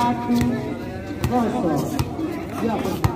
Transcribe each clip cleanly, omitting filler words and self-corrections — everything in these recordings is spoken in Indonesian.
1-0. Siapa?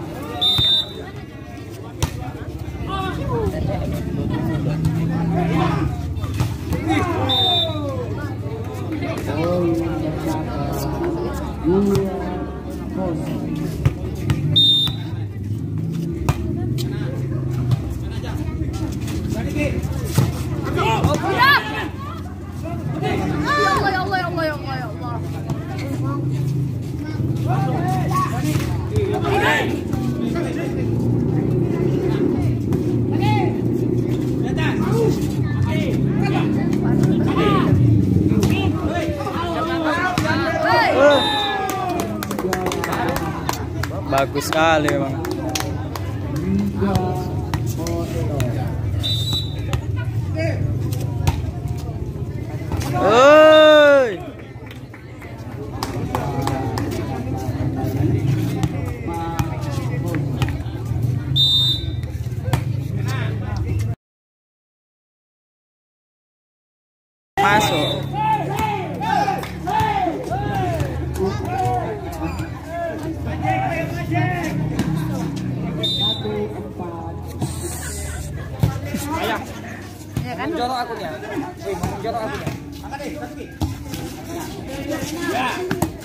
Bagus sekali memang. Oi. Masuk. Ya kan? Jorok akunya. Jorok akunya.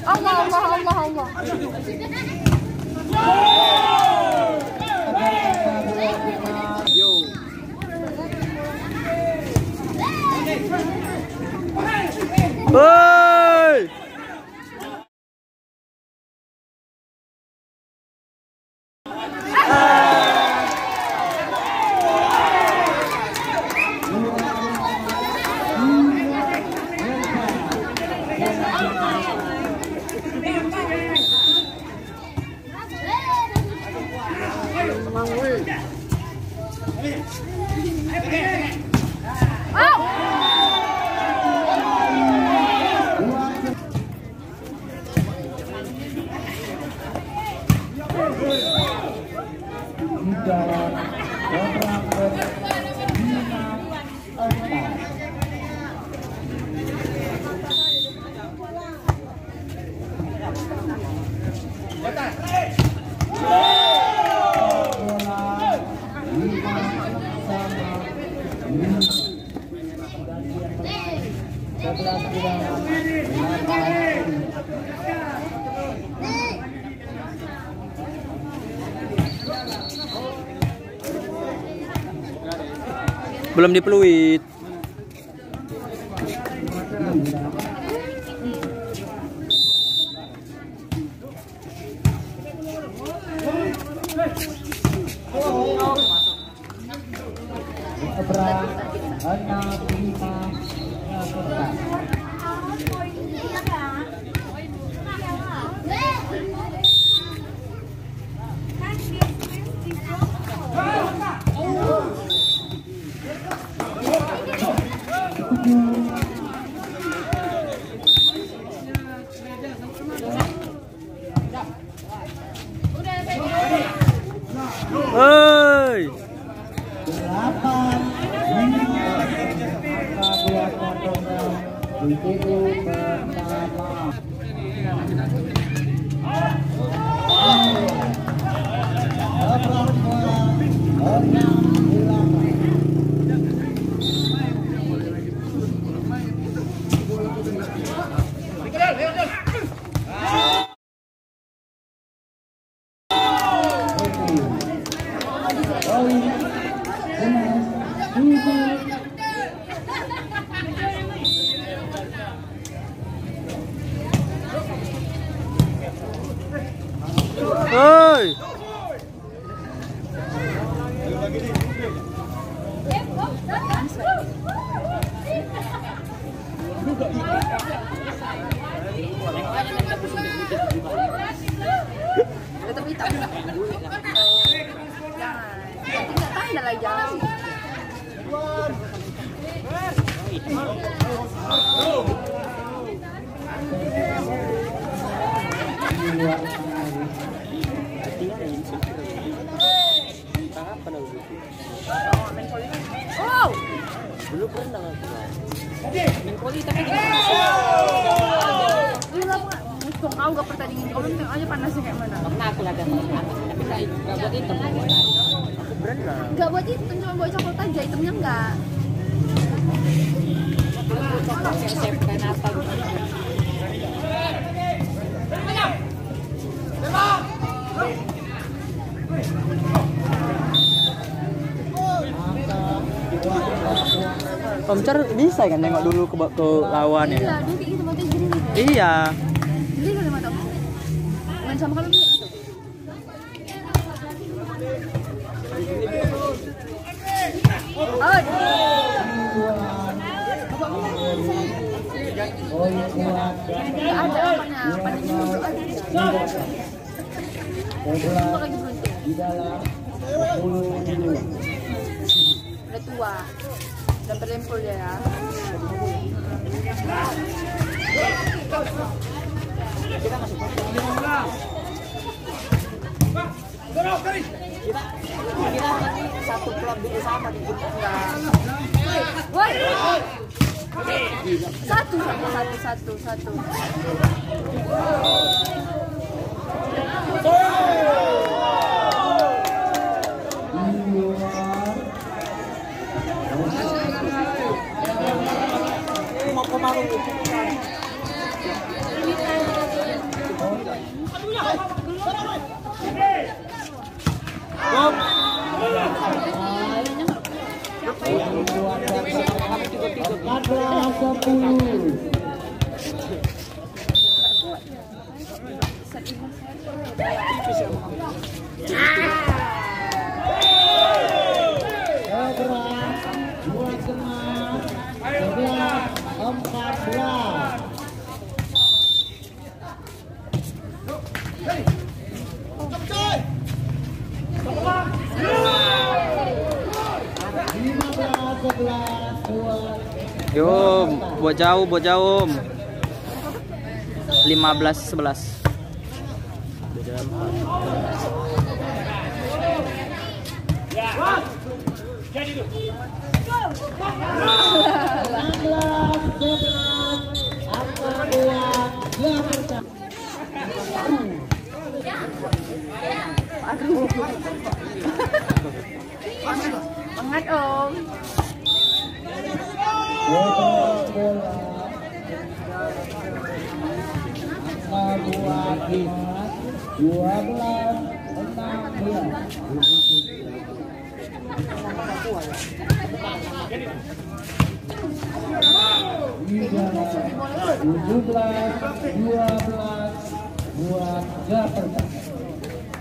Allah. Yo. Hoi. Belum dipeluit. Hoi. はいtetap hitam. Nggak tanda lagi jalan sih. Oh, dulu pernah aku main poli tapi gimana? Dulu nggak kok kau gak pertandingan kau tengok aja panasnya kayak mana. Pernah aku lihat yang panas, tapi nggak buat hitam. Aku berenang. Gak buat hitam, cuma buat coklat aja, hitamnya enggak. Coklat yang chef Renata gitu. Om Car bisa kan nengok dulu ke lawan ya? Iya, dia kayak gitu matanya gini nih. Iya. Jadi kalau mata main sama kalian kayak gitu. Oh, nggak ada apanya, apanya dulu aja. Semua lagi beruntung. Udah tua, udah berlempul ya. Kita masuk kita nanti satu klub dulu sama di kita enggak. Woi. Satu. Mau kemarin Yo, buat jauh. 15-11. Aduh. Semangat Om.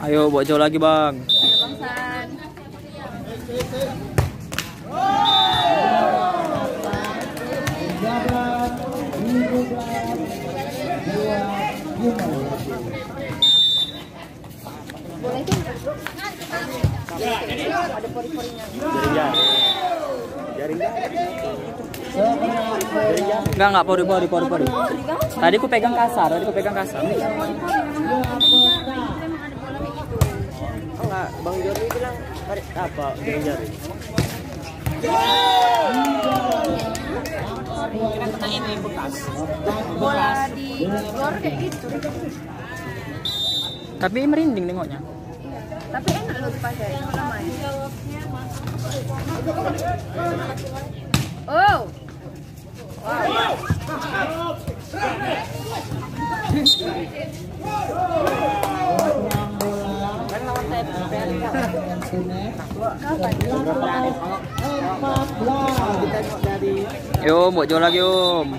Ayo buat jauh lagi bang. Bang San. Boleh tuh? Ada pori-porinya. Enggak pori. Tadi aku pegang kasar. enggak, Bang Jori bilang apa jari. Kena ini bekas. Bola di gor kayak gitu. Tapi merinding nengoknya. Tapi enak loh dipakai kalau main. Oh. Wow. Yo, mau jual lagi Om.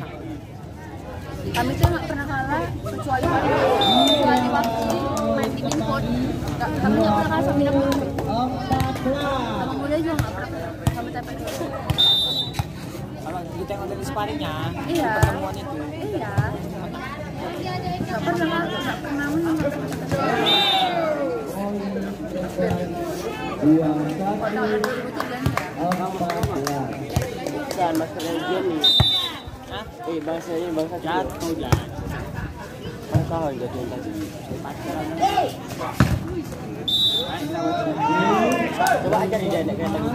Kami tuh nggak pernah kalah kecuali waktu main di Binpot. Kami nggak pernah kalah sama Binpot. Sama muda juga nggak pernah sampai dapat. Kalau kita yang ada di sparringnya, Iya. pertemuan itu. Iya. Nggak pernah menang. Tahun 2003 Dan masalah Jenny. Hah? Bahasanya bahasa jatuh lah. Bahasa hal jatuh tadi. Coba aja di daerah kayak tadi.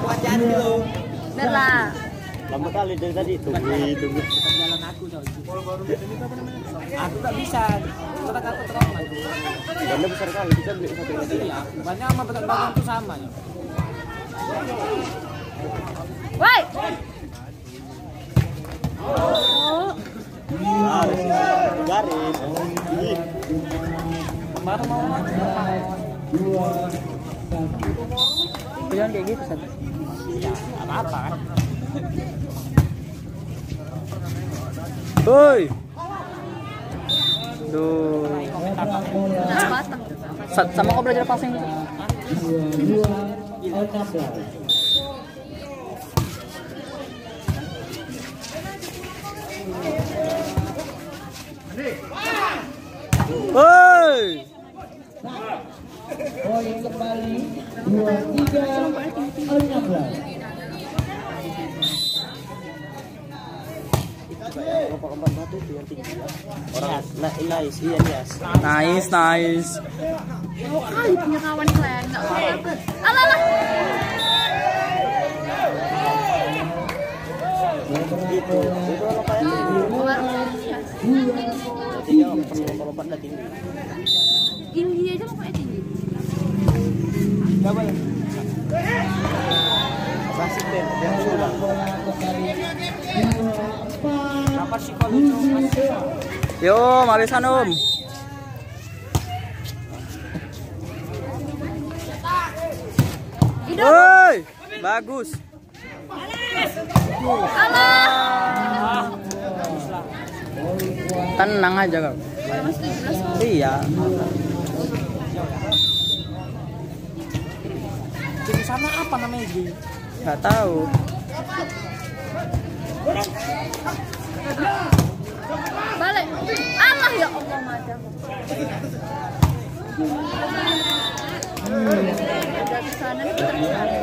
Ajar dulu. Bener lah. Lama kali dari tadi tunggu. Jalan aku coy. Aku tak bisa. Tetap aku terang. Bannya besar kali kita beli satu lagi. Iya, bannya sama beton-beton itu sama ya. Woi. Garis. Baru mau Jangan kayak gitu, Sat. ya apa-apa kan. Woi. Duh. Udah batang. Sama kau belajar passing. Woi. Poin kembali 23-16. Kelompok batu itu yang tinggi. Orang nice, iya nice. Nice. Mau kali punya kawan kalian nggak apa-apa. Alah. Itu apa yang berarti dia perlu lompat dah tinggi. Tinggi aja lompatnya tinggi. Enggak boleh. Klasik deh, yang sudah. Apa sih kalau itu? Yo, marisan Om. Woi, bagus. Alah. Tenang aja kau. Mas 17. Iya. Di sana apa namanya Ji? Gak tahu. Balik. Allah ya Allah macam. Udah ke sana nih, kita ke sana.